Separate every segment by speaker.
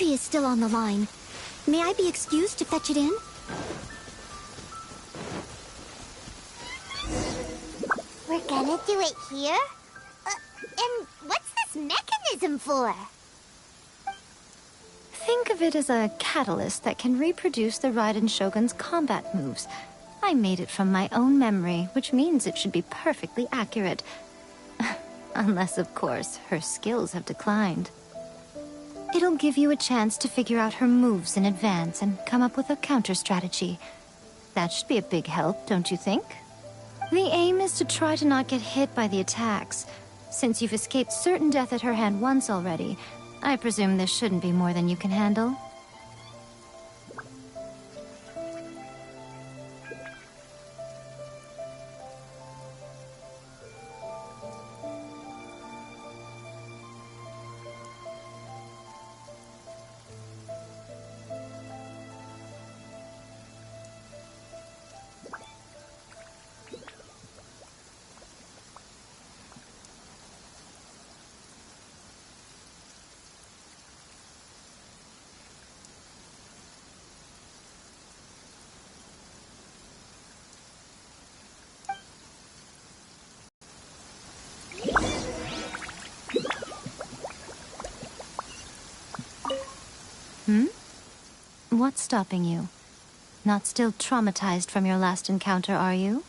Speaker 1: entry is still on the line. May I be excused to fetch it in?
Speaker 2: We're gonna do it here? And what's this mechanism for?
Speaker 3: Think of it as a catalyst that can reproduce the Raiden Shogun's combat moves. I made it from my own memory, which means it should be perfectly accurate. Unless, of course, her skills have declined. It'll give you a chance to figure out her moves in advance and come up with a counter strategy. That should be a big help, don't you think? The aim is to try to not get hit by the attacks. Since you've escaped certain death at her hand once already, I presume this shouldn't be more than you can handle. What's stopping you? Not still traumatized from your last encounter, are you?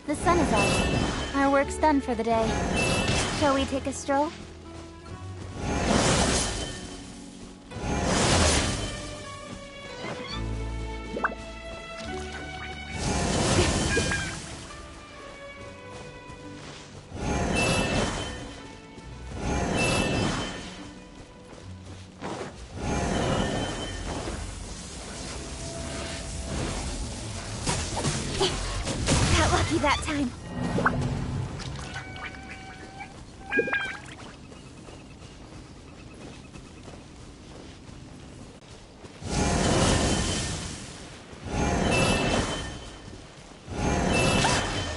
Speaker 2: The sun is out. Our work's done for the day. Shall we take a stroll? Got lucky that time.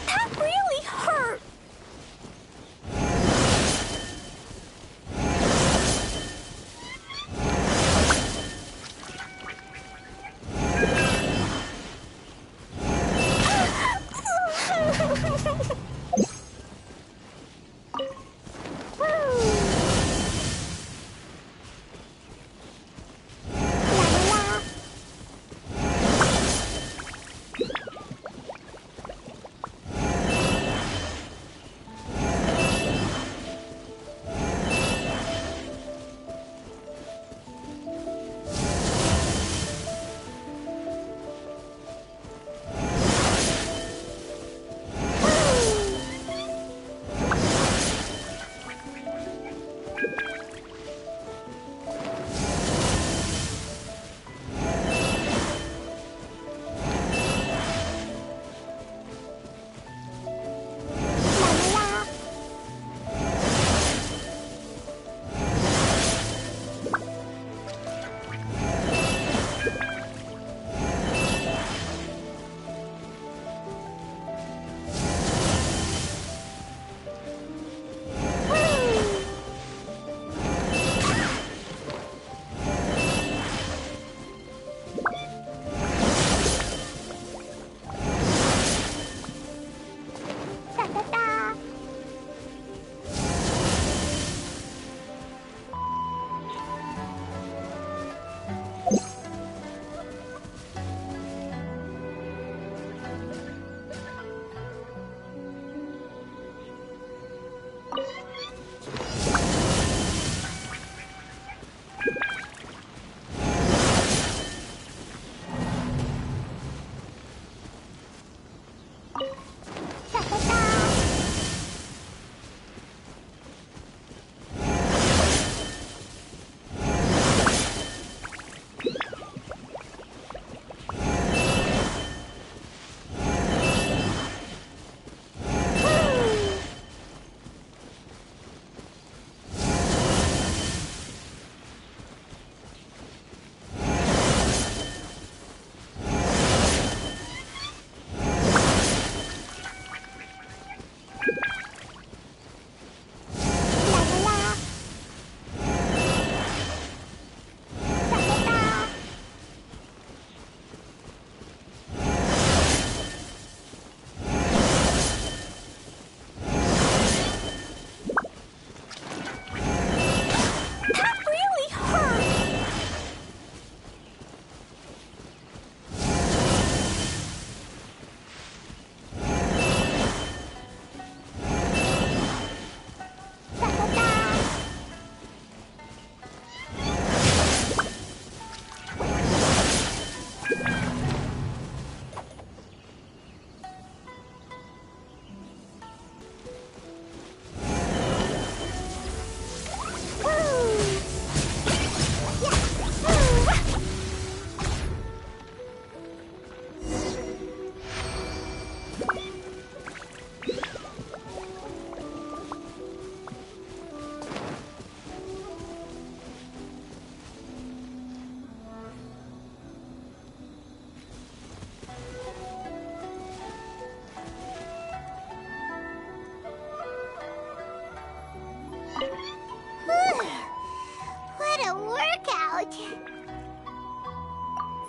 Speaker 2: That really hurt.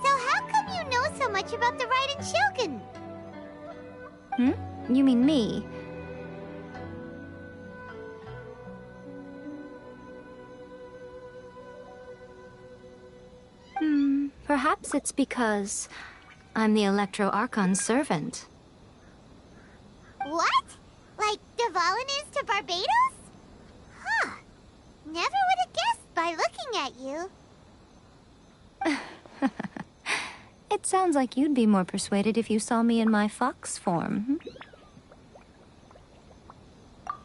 Speaker 2: So how come you know so much about the Raiden Shogun?
Speaker 3: You mean me? Perhaps it's because I'm the Electro Archon's servant.
Speaker 2: What? Like Dvalin is to Barbados? Huh. Never would have guessed by looking at you.
Speaker 3: It sounds like you'd be more persuaded if you saw me in my fox form.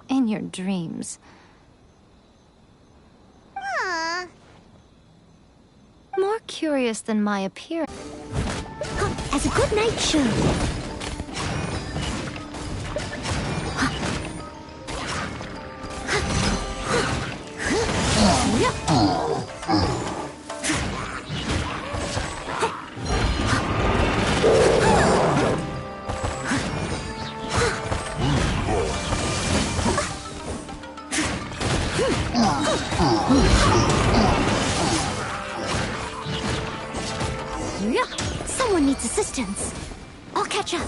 Speaker 3: In your dreams.
Speaker 2: Aww.
Speaker 3: More curious than my appearance.
Speaker 1: As a good night show. Someone needs assistance. I'll catch up.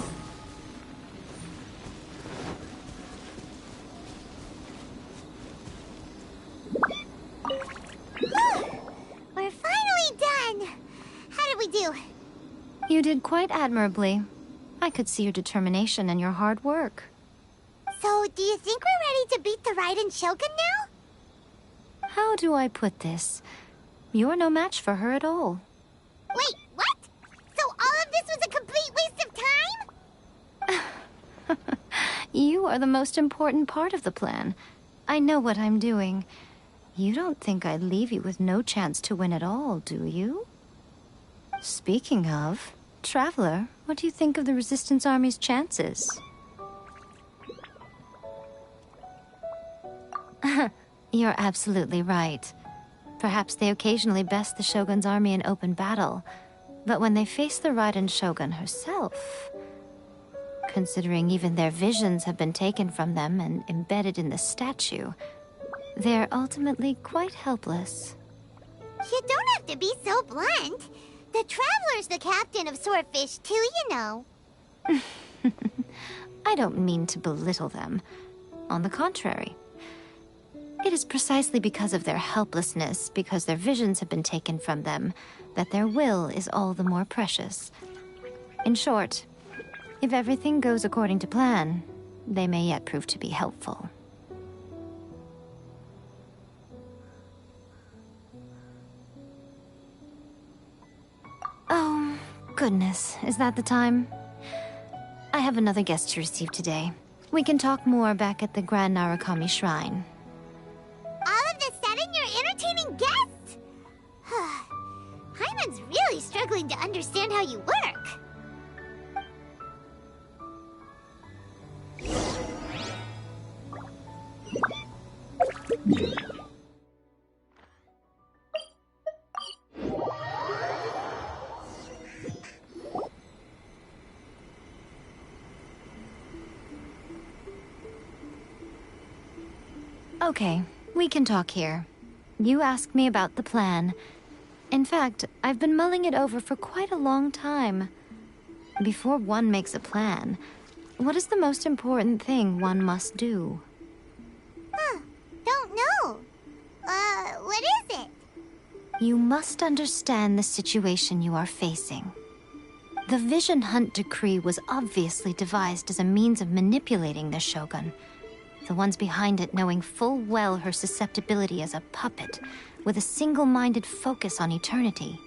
Speaker 2: We're finally done. How did we do?
Speaker 3: You did quite admirably. I could see your determination and your hard work.
Speaker 2: So, do you think we're ready to beat the Raiden Shogun now?
Speaker 3: How do I put this? You're no match for her at all.
Speaker 2: Wait, what? So all of this was a complete waste of time?
Speaker 3: You are the most important part of the plan. I know what I'm doing. You don't think I'd leave you with no chance to win at all, do you? Speaking of, Traveler, what do you think of the Resistance Army's chances? You're absolutely right. Perhaps they occasionally best the Shogun's army in open battle, but when they face the Raiden Shogun herself... Considering even their visions have been taken from them and embedded in the statue, they're ultimately quite helpless.
Speaker 2: You don't have to be so blunt. The Traveler's the captain of Swordfish too, you know.
Speaker 3: I don't mean to belittle them. On the contrary. It is precisely because of their helplessness, because their visions have been taken from them, that their will is all the more precious. In short, if everything goes according to plan, they may yet prove to be helpful. Oh, goodness, is that the time? I have another guest to receive today. We can talk more back at the Grand Narukami Shrine.
Speaker 2: All of a sudden, you're entertaining guests? Hyman's really struggling to understand how you work.
Speaker 3: Okay, we can talk here. You asked me about the plan. In fact, I've been mulling it over for quite a long time. Before one makes a plan, what is the most important thing one must do?
Speaker 2: Don't know. What is it?
Speaker 3: You must understand the situation you are facing. The Vision Hunt Decree was obviously devised as a means of manipulating the Shogun. The ones behind it knowing full well her susceptibility as a puppet, with a single-minded focus on eternity.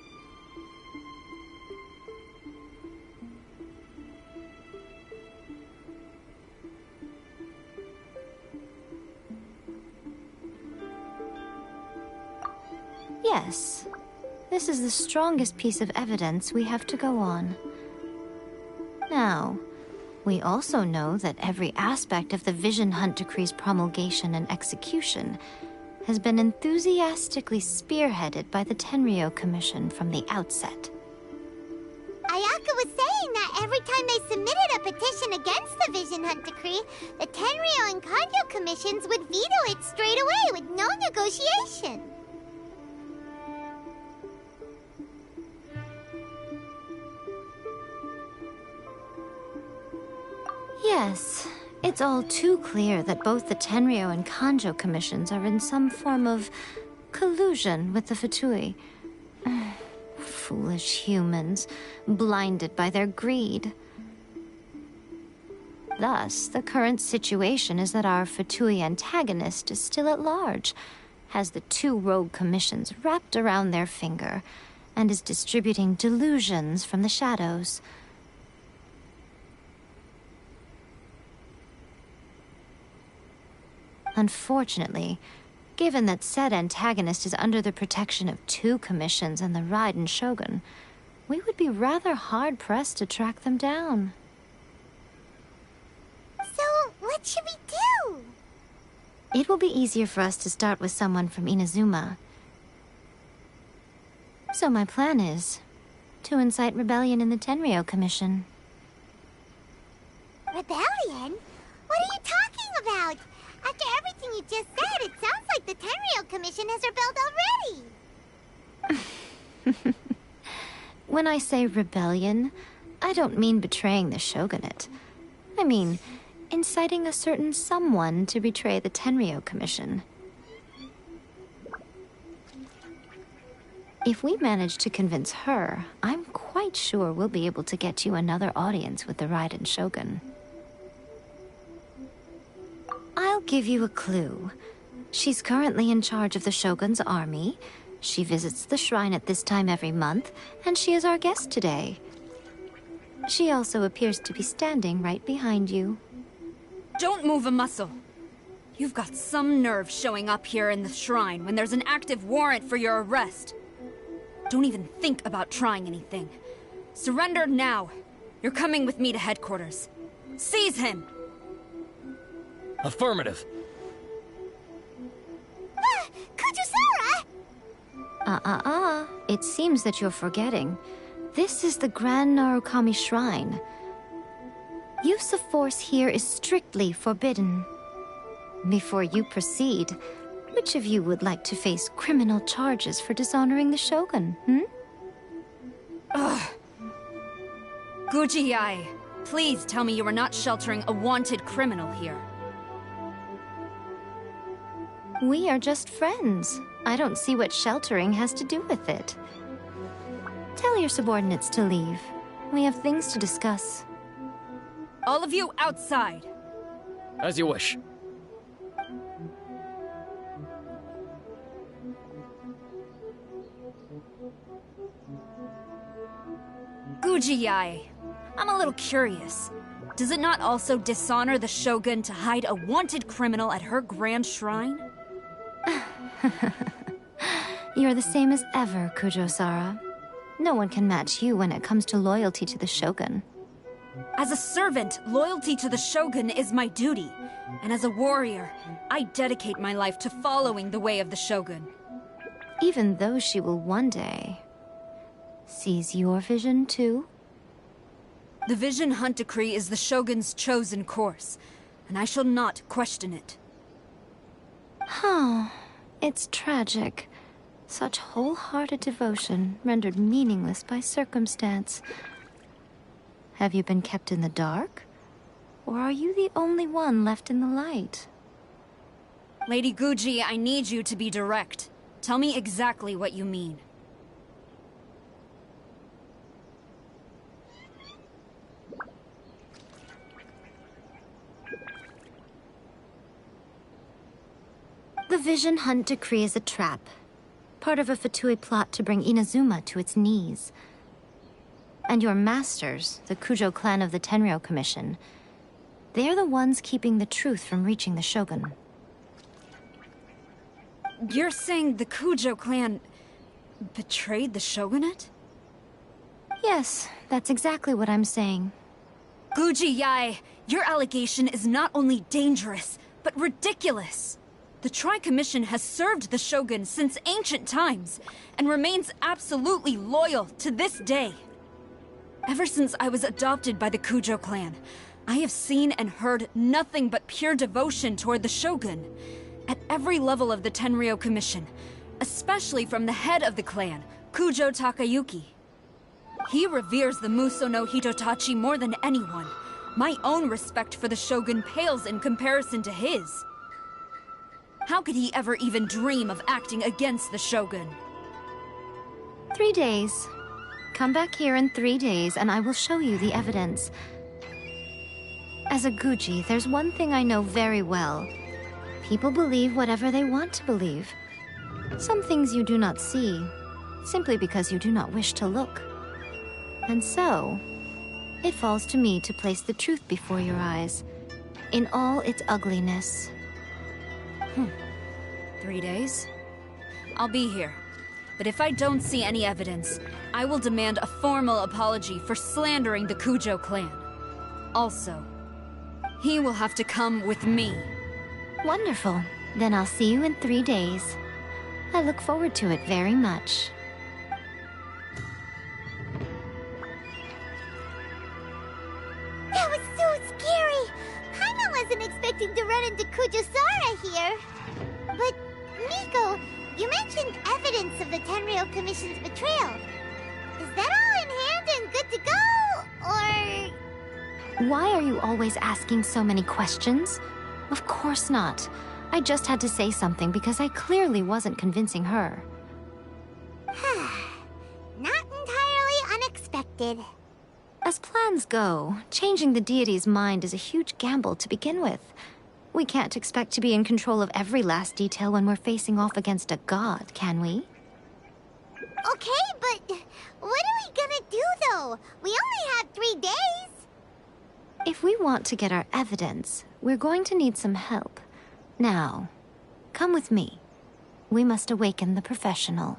Speaker 3: Yes, this is the strongest piece of evidence we have to go on. Now, we also know that every aspect of the Vision Hunt Decree's promulgation and execution has been enthusiastically spearheaded by the Tenryo Commission from the outset.
Speaker 2: Ayaka was saying that every time they submitted a petition against the Vision Hunt Decree, the Tenryo and Kanyo commissions would veto it straight away with no negotiation.
Speaker 3: Yes, it's all too clear that both the Tenryo and Kanjo commissions are in some form of collusion with the Fatui. Foolish humans, blinded by their greed. Thus, the current situation is that our Fatui antagonist is still at large, has the two rogue commissions wrapped around their finger, and is distributing delusions from the shadows. Unfortunately, given that said antagonist is under the protection of two commissions and the Raiden Shogun, we would be rather hard-pressed to track them down.
Speaker 2: So, what should we do?
Speaker 3: It will be easier for us to start with someone from Inazuma. So my plan is to incite rebellion in the Tenryo Commission.
Speaker 2: Rebellion? What are you talking about? After everything you just said, it sounds like the Tenryo Commission has rebelled already.
Speaker 3: When I say rebellion, I don't mean betraying the shogunate. I mean inciting a certain someone to betray the Tenryo Commission. If we manage to convince her, I'm quite sure we'll be able to get you another audience with the Raiden Shogun. I'll give you a clue. She's currently in charge of the Shogun's army. She visits the shrine at this time every month, and she is our guest today. She also appears to be standing right behind you.
Speaker 4: Don't move a muscle. You've got some nerve showing up here in the shrine when there's an active warrant for your arrest. Don't even think about trying anything. Surrender now. You're coming with me to headquarters. Seize him!
Speaker 5: Affirmative.
Speaker 2: Kujusara!
Speaker 3: It seems that you're forgetting. This is the Grand Narukami Shrine. Use of force here is strictly forbidden. Before you proceed, which of you would like to face criminal charges for dishonoring the Shogun,
Speaker 4: Ugh. Guji-ai, please tell me you are not sheltering a wanted criminal here.
Speaker 3: We are just friends. I don't see what sheltering has to do with it. Tell your subordinates to leave. We have things to discuss.
Speaker 4: All of you outside.
Speaker 5: As you wish.
Speaker 4: Guji-ai, I'm a little curious. Does it not also dishonor the Shogun to hide a wanted criminal at her grand shrine?
Speaker 3: You're the same as ever, Kujo-sara. No one can match you when it comes to loyalty to the Shogun.
Speaker 4: As a servant, loyalty to the Shogun is my duty. And as a warrior, I dedicate my life to following the way of the Shogun.
Speaker 3: Even though she will one day seize your vision too?
Speaker 4: The Vision Hunt Decree is the Shogun's chosen course, and I shall not question it.
Speaker 3: It's tragic. Such wholehearted devotion rendered meaningless by circumstance. Have you been kept in the dark? Or are you the only one left in the light?
Speaker 4: Lady Guji, I need you to be direct. Tell me exactly what you mean.
Speaker 3: The Vision Hunt Decree is a trap. Part of a Fatui plot to bring Inazuma to its knees. And your masters, the Kujo clan of the Tenryo Commission, they're the ones keeping the truth from reaching the Shogun.
Speaker 4: You're saying the Kujo clan betrayed the Shogunate?
Speaker 3: Yes, that's exactly what I'm saying.
Speaker 4: Guji-ai, your allegation is not only dangerous, but ridiculous. The Tri-Commission has served the Shogun since ancient times, and remains absolutely loyal to this day. Ever since I was adopted by the Kujo clan, I have seen and heard nothing but pure devotion toward the Shogun, at every level of the Tenryo Commission, especially from the head of the clan, Kujo Takayuki. He reveres the Muso no Hitotachi more than anyone, My own respect for the Shogun pales in comparison to his. How could he ever even dream of acting against the Shogun?
Speaker 3: 3 days. Come back here in 3 days and I will show you the evidence. As a Guji, there's one thing I know very well. People believe whatever they want to believe. Some things you do not see, simply because you do not wish to look. And so, it falls to me to place the truth before your eyes, in all its ugliness.
Speaker 4: 3 days? I'll be here. But if I don't see any evidence, I will demand a formal apology for slandering the Kujo clan. Also, he will have to come with me.
Speaker 3: Wonderful. Then I'll see you in 3 days. I look forward to it very much.
Speaker 2: That was so scary! Paimon wasn't expecting to run into Kujosara here. But, Miko, you mentioned evidence of the Tenryou Commission's betrayal. Is that all in hand and good to go? Or...
Speaker 3: Why are you always asking so many questions? Of course not. I just had to say something because I clearly wasn't convincing her.
Speaker 2: Not entirely unexpected.
Speaker 3: As plans go, changing the deity's mind is a huge gamble to begin with. We can't expect to be in control of every last detail when we're facing off against a god, can we?
Speaker 2: Okay, but what are we gonna do, though? We only have 3 days.
Speaker 3: If we want to get our evidence, we're going to need some help. Now, come with me. We must awaken the professional.